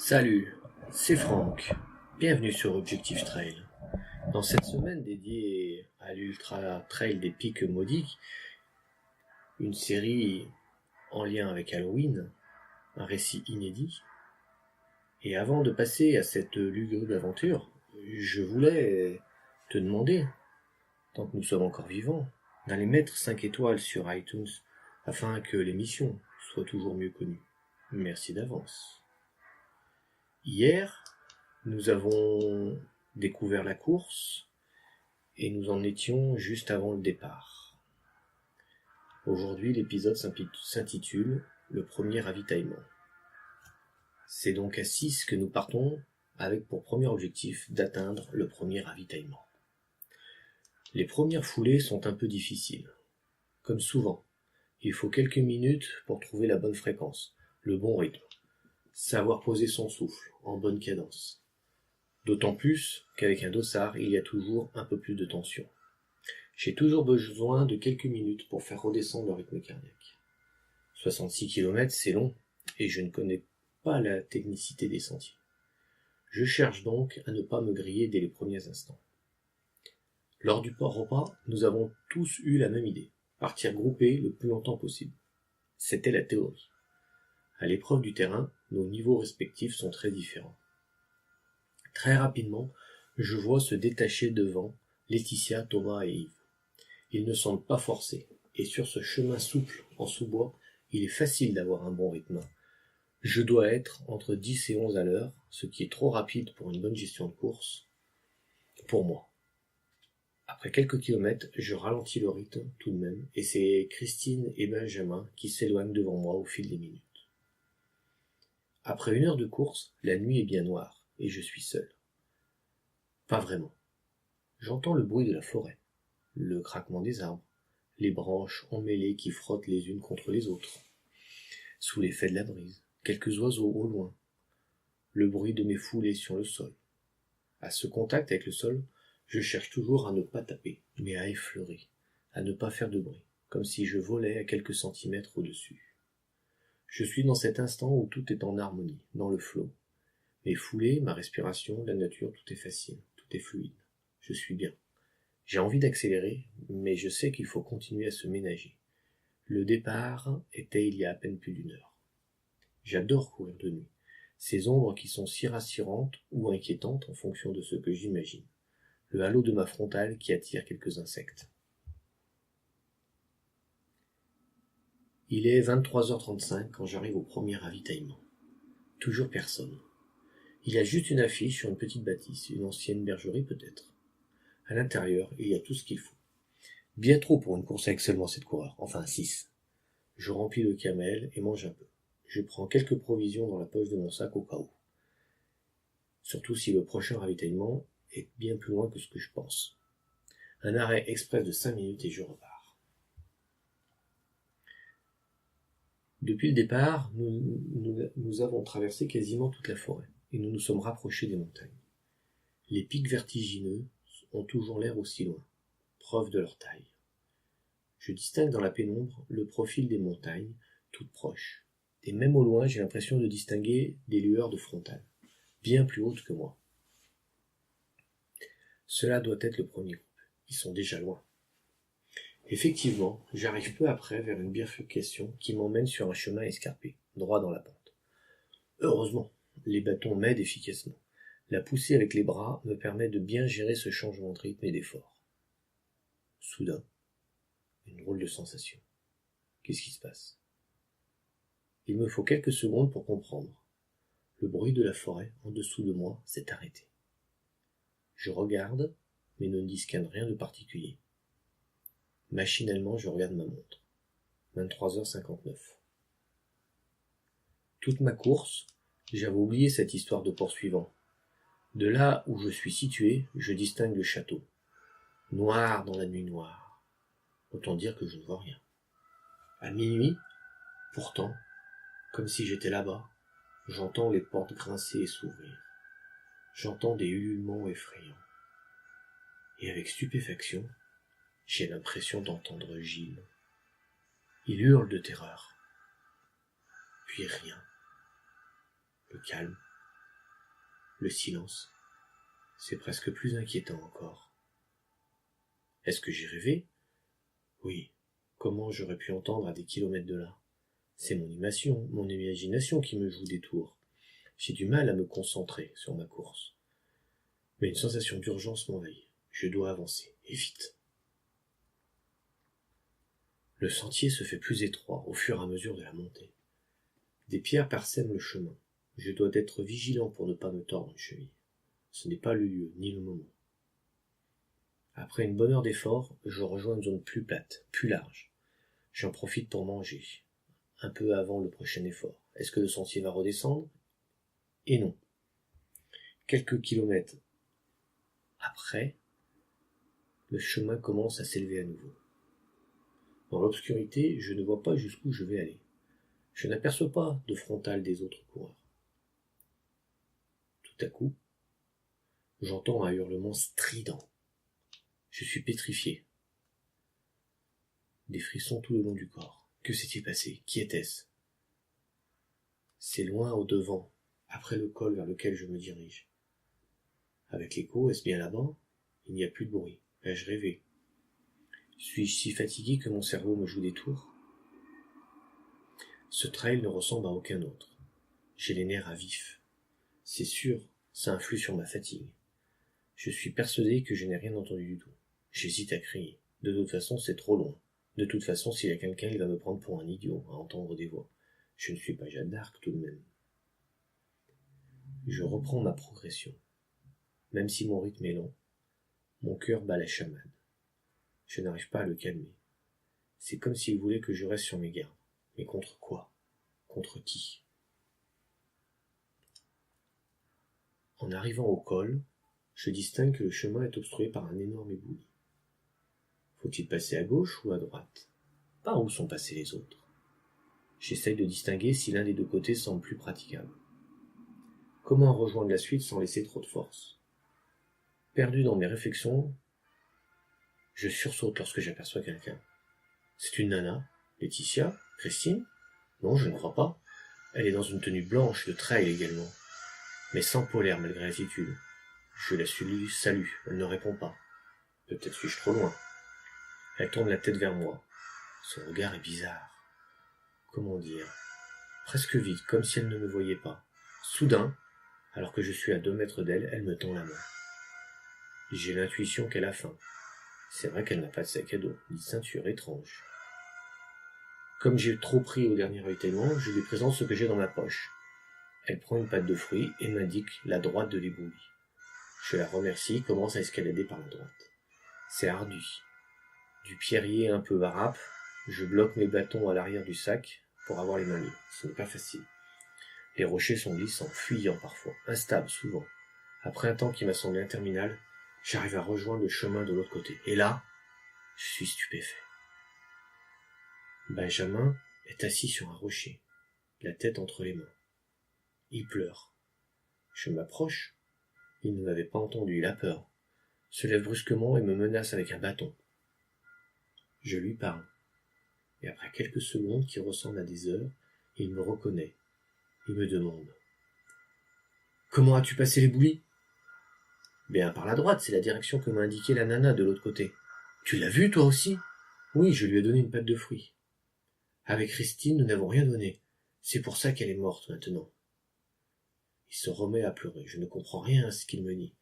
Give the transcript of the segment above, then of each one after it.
Salut, c'est Franck. Bienvenue sur Objectif Trail. Dans cette semaine dédiée à l'Ultra Trail des Pics Maudits, une série en lien avec Halloween, un récit inédit. Et avant de passer à cette lugubre aventure, je voulais te demander, tant que nous sommes encore vivants, d'aller mettre 5 étoiles sur iTunes afin que l'émission soit toujours mieux connue. Merci d'avance. Hier, nous avons découvert la course et nous en étions juste avant le départ. Aujourd'hui, l'épisode s'intitule « Le premier ravitaillement ». C'est donc à 6 que nous partons avec pour premier objectif d'atteindre le premier ravitaillement. Les premières foulées sont un peu difficiles. Comme souvent, il faut quelques minutes pour trouver la bonne fréquence, le bon rythme, savoir poser son souffle en bonne cadence. D'autant plus qu'avec un dossard, il y a toujours un peu plus de tension. J'ai toujours besoin de quelques minutes pour faire redescendre le rythme cardiaque. 66 km, c'est long, et je ne connais pas la technicité des sentiers. Je cherche donc à ne pas me griller dès les premiers instants. Lors du repas, nous avons tous eu la même idée, partir groupés le plus longtemps possible. C'était la théorie. À l'épreuve du terrain, nos niveaux respectifs sont très différents. Très rapidement, je vois se détacher devant Laetitia, Thomas et Yves. Ils ne semblent pas forcés, et sur ce chemin souple en sous-bois, il est facile d'avoir un bon rythme. Je dois être entre 10 et 11 à l'heure, ce qui est trop rapide pour une bonne gestion de course, pour moi. Après quelques kilomètres, je ralentis le rythme tout de même, et c'est Christine et Benjamin qui s'éloignent devant moi au fil des minutes. Après 1 heure de course, la nuit est bien noire, et je suis seul. Pas vraiment. J'entends le bruit de la forêt, le craquement des arbres, les branches emmêlées qui frottent les unes contre les autres. Sous l'effet de la brise, quelques oiseaux au loin, le bruit de mes foulées sur le sol. À ce contact avec le sol, je cherche toujours à ne pas taper, mais à effleurer, à ne pas faire de bruit, comme si je volais à quelques centimètres au-dessus. Je suis dans cet instant où tout est en harmonie, dans le flot. Mes foulées, ma respiration, la nature, tout est facile, tout est fluide. Je suis bien. J'ai envie d'accélérer, mais je sais qu'il faut continuer à se ménager. Le départ était il y a à peine plus d'1 heure. J'adore courir de nuit. Ces ombres qui sont si rassurantes ou inquiétantes en fonction de ce que j'imagine. Le halo de ma frontale qui attire quelques insectes. Il est 23h35 quand j'arrive au premier ravitaillement. Toujours personne. Il y a juste une affiche sur une petite bâtisse, une ancienne bergerie peut-être. À l'intérieur, il y a tout ce qu'il faut. Bien trop pour une course avec seulement 7 coureurs, enfin 6. Je remplis le camel et mange un peu. Je prends quelques provisions dans la poche de mon sac au cas où. Surtout si le prochain ravitaillement est bien plus loin que ce que je pense. Un arrêt express de 5 minutes et je repars. Depuis le départ, nous avons traversé quasiment toute la forêt et nous nous sommes rapprochés des montagnes. Les pics vertigineux ont toujours l'air aussi loin, preuve de leur taille. Je distingue dans la pénombre le profil des montagnes, toutes proches, et même au loin j'ai l'impression de distinguer des lueurs de frontale, bien plus hautes que moi. Cela doit être le premier groupe, ils sont déjà loin. Effectivement, j'arrive peu après vers une bifurcation qui m'emmène sur un chemin escarpé, droit dans la pente. Heureusement, les bâtons m'aident efficacement. La poussée avec les bras me permet de bien gérer ce changement de rythme et d'effort. Soudain, une drôle de sensation. Qu'est-ce qui se passe ? Il me faut quelques secondes pour comprendre. Le bruit de la forêt en dessous de moi s'est arrêté. Je regarde, mais ne distingue rien de particulier. Machinalement, je regarde ma montre. 23h59. Toute ma course, j'avais oublié cette histoire de poursuivant. De là où je suis situé, je distingue le château. Noir dans la nuit noire. Autant dire que je ne vois rien. À minuit, pourtant, comme si j'étais là-bas, j'entends les portes grincer et s'ouvrir. J'entends des ululements effrayants. Et avec stupéfaction, j'ai l'impression d'entendre Gilles. Il hurle de terreur. Puis rien. Le calme, le silence. C'est presque plus inquiétant encore. Est-ce que j'ai rêvé? Oui. Comment j'aurais pu entendre à des kilomètres de là? C'est mon imagination qui me joue des tours. J'ai du mal à me concentrer sur ma course. Mais une sensation d'urgence m'envahit. Je dois avancer, et vite. Le sentier se fait plus étroit au fur et à mesure de la montée. Des pierres parsèment le chemin. Je dois être vigilant pour ne pas me tordre une cheville. Ce n'est pas le lieu, ni le moment. Après une bonne heure d'effort, je rejoins une zone plus plate, plus large. J'en profite pour manger, un peu avant le prochain effort. Est-ce que le sentier va redescendre? Et non. Quelques kilomètres après, le chemin commence à s'élever à nouveau. Dans l'obscurité, je ne vois pas jusqu'où je vais aller. Je n'aperçois pas de frontal des autres coureurs. Tout à coup, j'entends un hurlement strident. Je suis pétrifié. Des frissons tout le long du corps. Que s'est-il passé? Qui était-ce? C'est loin au devant, après le col vers lequel je me dirige. Avec l'écho, est-ce bien là-bas? Il n'y a plus de bruit. Ai-je rêvé? Suis-je si fatigué que mon cerveau me joue des tours? Ce trail ne ressemble à aucun autre. J'ai les nerfs à vif. C'est sûr, ça influe sur ma fatigue. Je suis persuadé que je n'ai rien entendu du tout. J'hésite à crier. De toute façon, c'est trop loin. De toute façon, s'il y a quelqu'un, il va me prendre pour un idiot à entendre des voix. Je ne suis pas Jeanne d'Arc tout de même. Je reprends ma progression. Même si mon rythme est lent, mon cœur bat la chamade. Je n'arrive pas à le calmer. C'est comme s'il voulait que je reste sur mes gardes. Mais contre quoi? Contre qui? En arrivant au col, je distingue que le chemin est obstrué par un énorme éboulis. Faut-il passer à gauche ou à droite? Par où sont passés les autres? J'essaye de distinguer si l'un des deux côtés semble plus praticable. Comment rejoindre la suite sans laisser trop de force? Perdu dans mes réflexions, je sursaute lorsque j'aperçois quelqu'un. C'est une nana? Laetitia? Christine? Non, je ne crois pas. Elle est dans une tenue blanche de trail également, mais sans polaire malgré l'attitude. Je la salue, elle ne répond pas. Peut-être suis-je trop loin. Elle tourne la tête vers moi. Son regard est bizarre. Comment dire? Presque vide, comme si elle ne me voyait pas. Soudain, alors que je suis à 2 mètres d'elle, elle me tend la main. J'ai l'intuition qu'elle a faim. C'est vrai qu'elle n'a pas de sac à dos, ni de ceinture étrange. Comme j'ai trop pris au dernier étonnement, je lui présente ce que j'ai dans ma poche. Elle prend une pâte de fruits et m'indique la droite de l'éboulis. Je la remercie, commence à escalader par la droite. C'est ardu. Du pierrier un peu barape, je bloque mes bâtons à l'arrière du sac pour avoir les mains libres. Ce n'est pas facile. Les rochers sont glissants, fuyants parfois, instables souvent. Après un temps qui m'a semblé interminable, j'arrive à rejoindre le chemin de l'autre côté. Et là, je suis stupéfait. Benjamin est assis sur un rocher, la tête entre les mains. Il pleure. Je m'approche. Il ne m'avait pas entendu, il a peur. Se lève brusquement et me menace avec un bâton. Je lui parle. Et après quelques secondes qui ressemblent à des heures, il me reconnaît. Il me demande. Comment as-tu passé l'éboulis? Bien, par la droite, c'est la direction que m'a indiquée la nana de l'autre côté. Tu l'as vue, toi aussi? Oui, je lui ai donné une pâte de fruits. Avec Christine, nous n'avons rien donné. C'est pour ça qu'elle est morte maintenant. Il se remet à pleurer. Je ne comprends rien à ce qu'il me dit.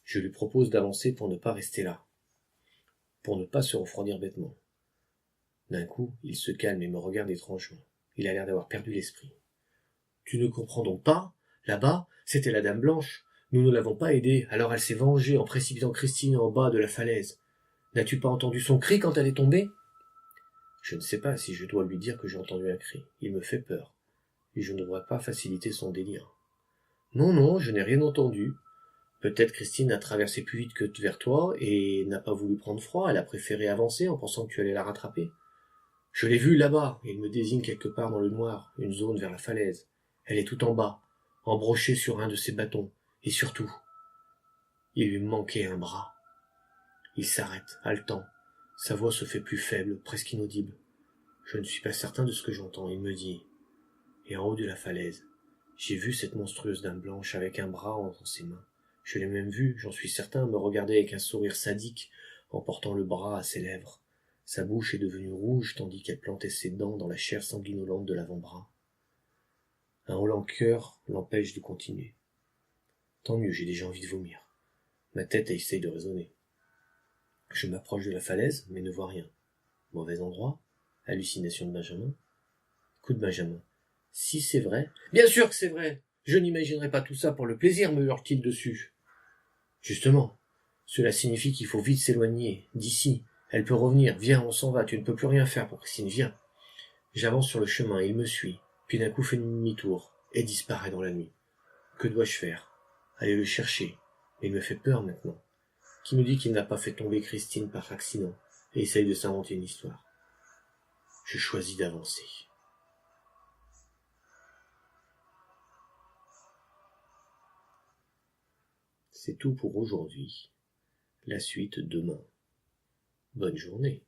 Je lui propose d'avancer pour ne pas rester là. Pour ne pas se refroidir bêtement. D'un coup, il se calme et me regarde étrangement. Il a l'air d'avoir perdu l'esprit. Tu ne comprends donc pas? Là-bas, c'était la dame blanche. Nous ne l'avons pas aidée, alors elle s'est vengée en précipitant Christine en bas de la falaise. N'as-tu pas entendu son cri quand elle est tombée? Je ne sais pas si je dois lui dire que j'ai entendu un cri. Il me fait peur. Et je ne devrais pas faciliter son délire. Non, non, je n'ai rien entendu. Peut-être Christine a traversé plus vite que vers toi et n'a pas voulu prendre froid. Elle a préféré avancer en pensant que tu allais la rattraper. Je l'ai vue là-bas. Il me désigne quelque part dans le noir, une zone vers la falaise. Elle est tout en bas, embrochée sur un de ses bâtons. Et surtout, il lui manquait un bras. Il s'arrête, haletant. Sa voix se fait plus faible, presque inaudible. Je ne suis pas certain de ce que j'entends. Il me dit, et en haut de la falaise, J'ai vu cette monstrueuse dame blanche avec un bras entre ses mains. Je l'ai même vue, j'en suis certain, me regarder avec un sourire sadique en portant le bras à ses lèvres. Sa bouche est devenue rouge tandis qu'elle plantait ses dents dans la chair sanguinolente de l'avant-bras. Un cœur l'empêche de continuer. Tant mieux, j'ai déjà envie de vomir. Ma tête essaye de raisonner. Je m'approche de la falaise, mais ne vois rien. Mauvais endroit? Hallucination de Benjamin? Coup de Benjamin. Si c'est vrai... Bien sûr que c'est vrai! Je n'imaginerai pas tout ça pour le plaisir, me hurle-t-il dessus. Justement, cela signifie qu'il faut vite s'éloigner d'ici. Elle peut revenir. Viens, on s'en va. Tu ne peux plus rien faire pour Christine. Viens. J'avance sur le chemin. Il me suit. Puis d'un coup fait demi-tour et disparaît dans la nuit. Que dois-je faire? Aller le chercher. Mais il me fait peur maintenant. Qui me dit qu'il n'a pas fait tomber Christine par accident et essaye de s'inventer une histoire? Je choisis d'avancer. C'est tout pour aujourd'hui. La suite demain. Bonne journée.